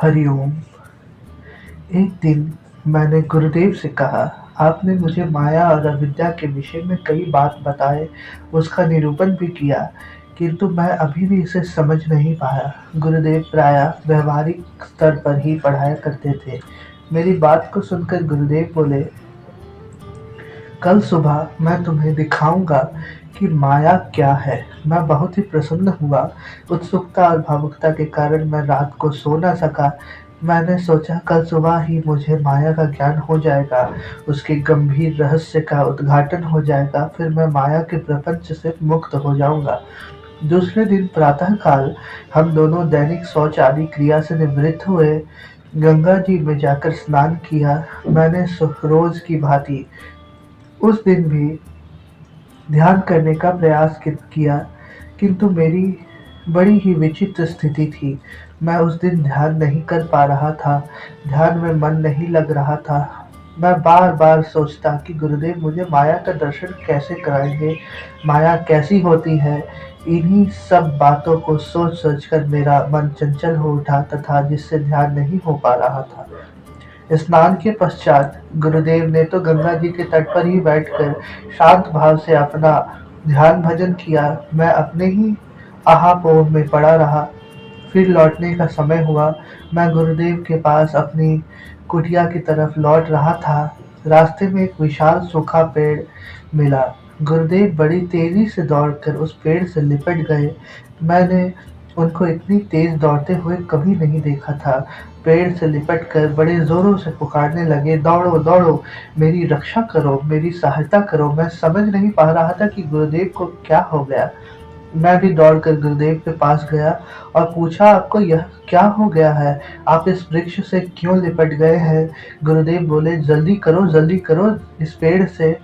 हरिओम। एक दिन मैंने गुरुदेव से कहा, आपने मुझे माया और अविद्या के विषय में कई बात बताए, उसका निरूपण भी किया, किंतु मैं अभी भी इसे समझ नहीं पाया। गुरुदेव प्रायः व्यवहारिक स्तर पर ही पढ़ाया करते थे। मेरी बात को सुनकर गुरुदेव बोले, कल सुबह मैं तुम्हें दिखाऊंगा कि माया क्या है। मैं बहुत ही प्रसन्न हुआ। उत्सुकता और भावुकता के कारण मैं रात को सो न सका। मैंने सोचा कल सुबह ही मुझे माया का ज्ञान हो जाएगा, उसके गंभीर रहस्य का उद्घाटन हो जाएगा, फिर मैं माया के प्रपंच से मुक्त हो जाऊंगा। दूसरे दिन प्रातःकाल हम दोनों दैनिक शौच आदि क्रिया से निवृत्त हुए। गंगा जी में जाकर स्नान किया। मैंने रोज की भांति उस दिन भी ध्यान करने का प्रयास किया, किंतु मेरी बड़ी ही विचित्र स्थिति थी। मैं उस दिन ध्यान नहीं कर पा रहा था, ध्यान में मन नहीं लग रहा था। मैं बार-बार सोचता कि गुरुदेव मुझे माया का दर्शन कैसे कराएँगे, माया कैसी होती है। इन्हीं सब बातों को सोच-सोच कर मेरा मन चंचल हो उठा तथा जिससे ध्यान नहीं हो पा रहा था। स्नान के पश्चात गुरुदेव ने तो गंगा जी के तट पर ही बैठकर शांत भाव से अपना ध्यान भजन किया। मैं अपने ही आहापोह में पड़ा रहा। फिर लौटने का समय हुआ। मैं गुरुदेव के पास अपनी कुटिया की तरफ लौट रहा था। रास्ते में एक विशाल सूखा पेड़ मिला। गुरुदेव बड़ी तेजी से दौड़कर उस पेड़ से लिपट गए। मैंने उनको इतनी तेज दौड़ते हुए कभी नहीं देखा था। पेड़ से लिपटकर बड़े जोरों से पुकारने लगे, दौड़ो दौड़ो, मेरी रक्षा करो, मेरी सहायता करो। मैं समझ नहीं पा रहा था कि गुरुदेव को क्या हो गया। मैं भी दौड़कर गुरुदेव के पास गया और पूछा, आपको यह क्या हो गया है? आप इस वृक्ष से क्यों लिपट गए हैं? गुरुदेव बोले, जल्दी करो, इस पेड़ से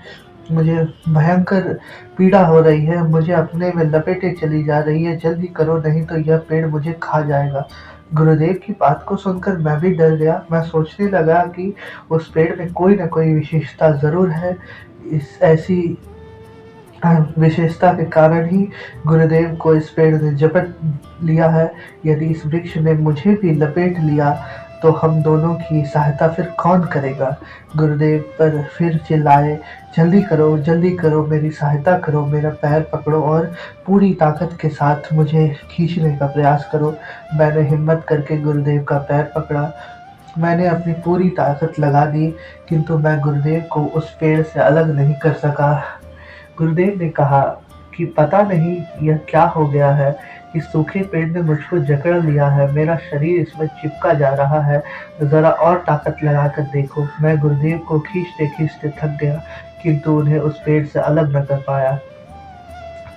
मुझे भयंकर पीड़ा हो रही है, मुझे अपने में लपेटे चली जा रही है, जल्दी करो नहीं तो यह पेड़ मुझे खा जाएगा। गुरुदेव की बात को सुनकर मैं भी डर गया। मैं सोचने लगा कि उस पेड़ में कोई न कोई विशेषता ज़रूर है। इस ऐसी विशेषता के कारण ही गुरुदेव को इस पेड़ ने झपट लिया है। यदि इस वृक्ष ने मुझे भी लपेट लिया तो हम दोनों की सहायता फिर कौन करेगा? गुरुदेव पर फिर चिल्लाए, जल्दी करो, मेरी सहायता करो, मेरा पैर पकड़ो और पूरी ताकत के साथ मुझे खींचने का प्रयास करो। मैंने हिम्मत करके गुरुदेव का पैर पकड़ा। मैंने अपनी पूरी ताकत लगा दी, किंतु मैं गुरुदेव को उस पेड़ से अलग नहीं कर सका। गुरुदेव ने कहा कि पता नहीं यह क्या हो गया है, इस सूखे पेड़ ने मुझको जकड़ लिया है, मेरा शरीर इसमें चिपका जा रहा है, ज़रा और ताकत लगाकर देखो। मैं गुरुदेव को खींचते-खींचते थक गया, किंतु उन्हें उस पेड़ से अलग न कर पाया।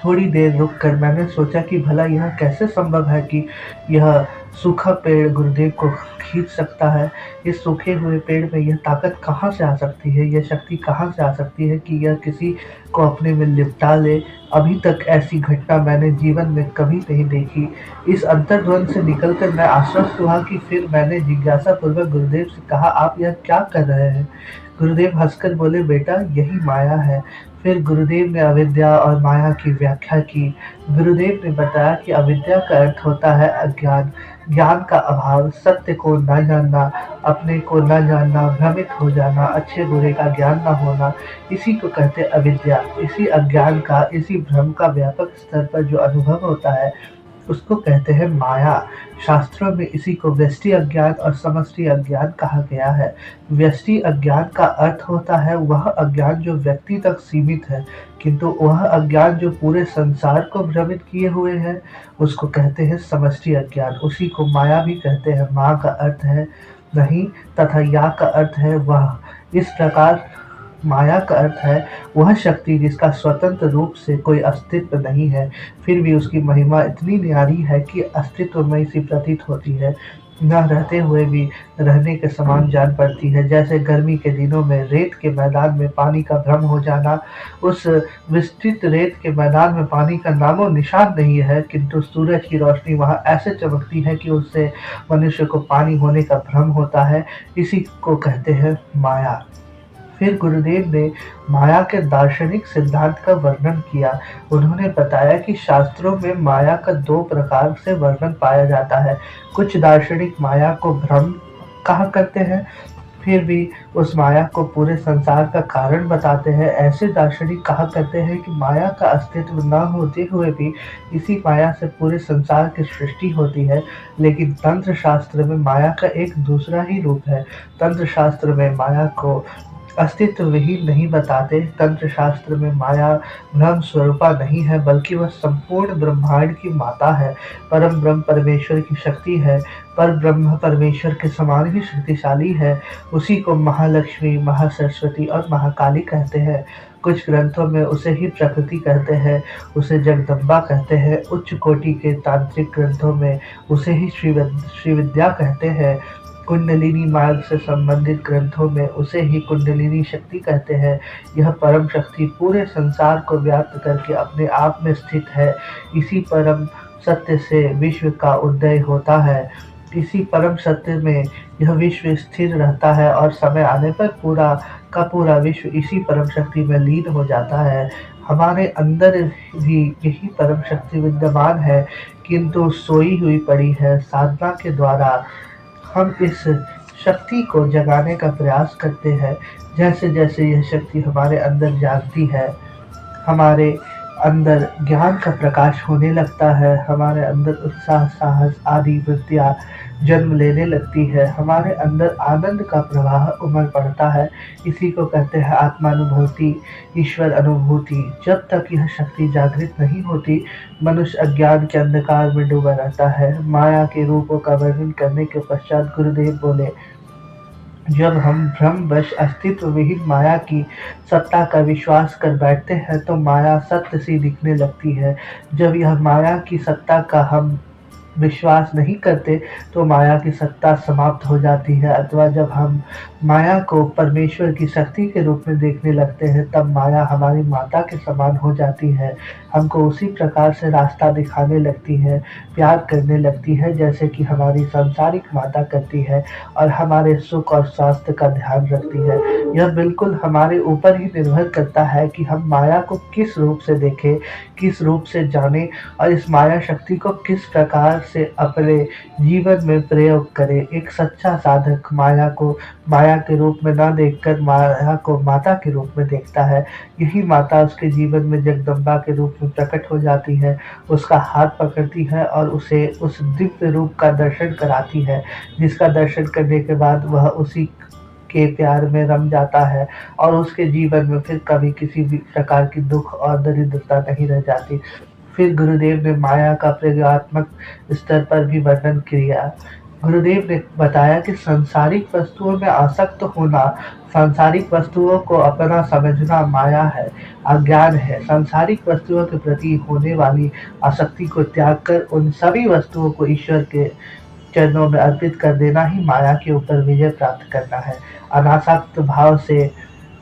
थोड़ी देर रुककर मैंने सोचा कि भला यह कैसे संभव है कि यह सूखा पेड़ गुरुदेव को खींच सकता है। इस सूखे हुए पेड़ में यह ताकत कहाँ से आ सकती है, यह शक्ति कहाँ से आ सकती है कि यह किसी को अपने में लिपटा ले। अभी तक ऐसी घटना मैंने जीवन में कभी नहीं देखी। इस अंतर्द्वंद से निकलकर मैं आश्वस्त हुआ कि फिर मैंने जिज्ञासा पूर्वक गुरुदेव से कहा, आप यह क्या कर रहे हैं? गुरुदेव हंसकर बोले, बेटा यही माया है। फिर गुरुदेव ने अविद्या और माया की व्याख्या की। गुरुदेव ने बताया कि अविद्या का अर्थ होता है अज्ञान, ज्ञान का अभाव, सत्य को न जानना, अपने को न जानना, भ्रमित हो जाना, अच्छे बुरे का ज्ञान न होना, इसी को कहते अविद्या। इसी अज्ञान का, इसी भ्रम का व्यापक स्तर पर जो अनुभव होता है उसको कहते हैं माया। शास्त्रों में इसी को व्यष्टि अज्ञान और समष्टि अज्ञान कहा गया है। व्यष्टि अज्ञान का अर्थ होता है वह अज्ञान जो व्यक्ति तक सीमित है, किंतु वह अज्ञान जो पूरे संसार को भ्रमित किए हुए है उसको कहते हैं समष्टि अज्ञान। उसी को माया भी कहते हैं। माँ का अर्थ है नहीं तथा या का अर्थ है वह। इस प्रकार माया का अर्थ है वह शक्ति जिसका स्वतंत्र रूप से कोई अस्तित्व नहीं है, फिर भी उसकी महिमा इतनी न्यारी है कि अस्तित्वमय सी प्रतीत होती है, न रहते हुए भी रहने के समान जान पड़ती है। जैसे गर्मी के दिनों में रेत के मैदान में पानी का भ्रम हो जाना, उस विस्तृत रेत के मैदान में पानी का नामो निशान नहीं है, किंतु सूरज की रोशनी वहाँ ऐसे चमकती है कि उससे मनुष्य को पानी होने का भ्रम होता है। इसी को कहते हैं माया। फिर गुरुदेव ने माया के दार्शनिक सिद्धांत का वर्णन किया। उन्होंने बताया कि शास्त्रों में माया का 2 प्रकार से वर्णन पाया जाता है। कुछ दार्शनिक माया को भ्रम कहा करते हैं, फिर भी उस माया को पूरे संसार का कारण बताते हैं। ऐसे दार्शनिक कहा करते हैं कि माया का अस्तित्व न होते हुए भी इसी माया से पूरे संसार की सृष्टि होती है। लेकिन तंत्र शास्त्र में माया का एक दूसरा ही रूप है। तंत्र शास्त्र में माया को अस्तित्व विहीन नहीं बताते। तंत्र शास्त्र में माया ब्रह्म स्वरूपा नहीं है, बल्कि वह संपूर्ण ब्रह्मांड की माता है। परम ब्रह्म परमेश्वर की शक्ति है। पर ब्रह्म परमेश्वर के समान ही शक्तिशाली है। उसी को महालक्ष्मी, महासरस्वती और महाकाली कहते हैं। कुछ ग्रंथों में उसे ही प्रकृति कहते हैं, उसे जगदम्बा कहते हैं। उच्च कोटि के तांत्रिक ग्रंथों में उसे ही श्री विद्या कहते हैं। कुंडलिनी मार्ग से संबंधित ग्रंथों में उसे ही कुंडलिनी शक्ति कहते हैं। यह परम शक्ति पूरे संसार को व्याप्त करके अपने आप में स्थित है। इसी परम सत्य से विश्व का उदय होता है। इसी परम सत्य में यह विश्व स्थिर रहता है और समय आने पर पूरा का पूरा विश्व इसी परम शक्ति में लीन हो जाता है। हमारे अंदर भी यही परम शक्ति विद्यमान है, किंतु सोई हुई पड़ी है। साधना के द्वारा हम इस शक्ति को जगाने का प्रयास करते हैं। जैसे जैसे यह शक्ति हमारे अंदर जागती है, हमारे अंदर ज्ञान का प्रकाश होने लगता है, हमारे अंदर उत्साह, साहस आदि वृत्तियाँ जन्म लेने लगती है, हमारे अंदर आनंद का प्रवाह उमड़ पड़ता है। इसी को कहते हैं आत्मानुभूति, ईश्वर अनुभूति। जब तक यह शक्ति जागृत नहीं होती, मनुष्य अज्ञान के अंधकार में डूबा रहता है। माया के रूपों का वर्णन करने के पश्चात गुरुदेव बोले, जब हम भ्रमवश अस्तित्व विहीन माया की सत्ता का विश्वास कर बैठते हैं तो माया सत्य सी दिखने लगती है। जब यह माया की सत्ता का हम विश्वास नहीं करते तो माया की सत्ता समाप्त हो जाती है। अथवा जब हम माया को परमेश्वर की शक्ति के रूप में देखने लगते हैं, तब माया हमारी माता के समान हो जाती है। हमको उसी प्रकार से रास्ता दिखाने लगती है, प्यार करने लगती है, जैसे कि हमारी सांसारिक माता करती है और हमारे सुख और स्वास्थ्य का ध्यान रखती है। यह बिल्कुल हमारे ऊपर ही निर्भर करता है कि हम माया को किस रूप से देखें, किस रूप से जानें और इस माया शक्ति को किस प्रकार से अपने जीवन में प्रयोग करें। एक सच्चा साधक माया को माया के रूप में न देखकर माया को माता के रूप में देखता है। यही माता उसके जीवन में जगदम्बा के रूप में प्रकट हो जाती है, उसका हाथ पकड़ती है और उसे उस दिव्य रूप का दर्शन कराती है, जिसका दर्शन करने के बाद वह उसी के प्यार में रम जाता है और उसके जीवन में फिर कभी किसी भी प्रकार की दुख और दरिद्रता नहीं रह जाती। फिर गुरुदेव ने माया का प्रयोगात्मक स्तर पर भी वर्णन किया। गुरुदेव ने बताया कि सांसारिक वस्तुओं में आसक्त होना, सांसारिक वस्तुओं को अपना समझना माया है, अज्ञान है। सांसारिक वस्तुओं के प्रति होने वाली आसक्ति को त्याग कर उन सभी वस्तुओं को ईश्वर के चरणों में अर्पित कर देना ही माया के ऊपर विजय प्राप्त करना है। अनासक्त भाव से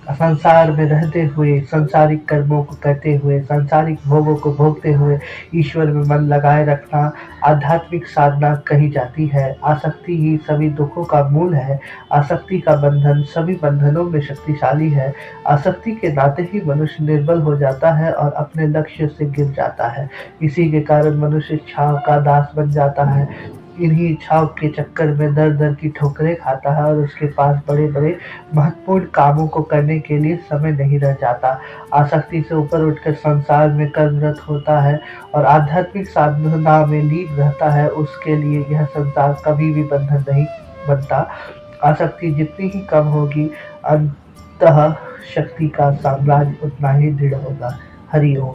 संसार में रहते हुए, सांसारिक कर्मों को करते हुए, सांसारिक भोगों को भोगते हुए ईश्वर में मन लगाए रखना आध्यात्मिक साधना कही जाती है। आसक्ति ही सभी दुखों का मूल है। आसक्ति का बंधन सभी बंधनों में शक्तिशाली है। आसक्ति के नाते ही मनुष्य निर्बल हो जाता है और अपने लक्ष्य से गिर जाता है। इसी के कारण मनुष्य इच्छाओं का दास बन जाता है। इन्हीं इच्छाओं के चक्कर में दर दर की ठोकरें खाता है और उसके पास बड़े बड़े महत्वपूर्ण कामों को करने के लिए समय नहीं रह जाता। आसक्ति से ऊपर उठकर संसार में कर्मरत होता है और आध्यात्मिक साधना में लीन रहता है, उसके लिए यह संसार कभी भी बंधन नहीं बनता। आसक्ति जितनी ही कम होगी, अंतः शक्ति का साम्राज्य उतना ही दृढ़ होगा। हरि ओम।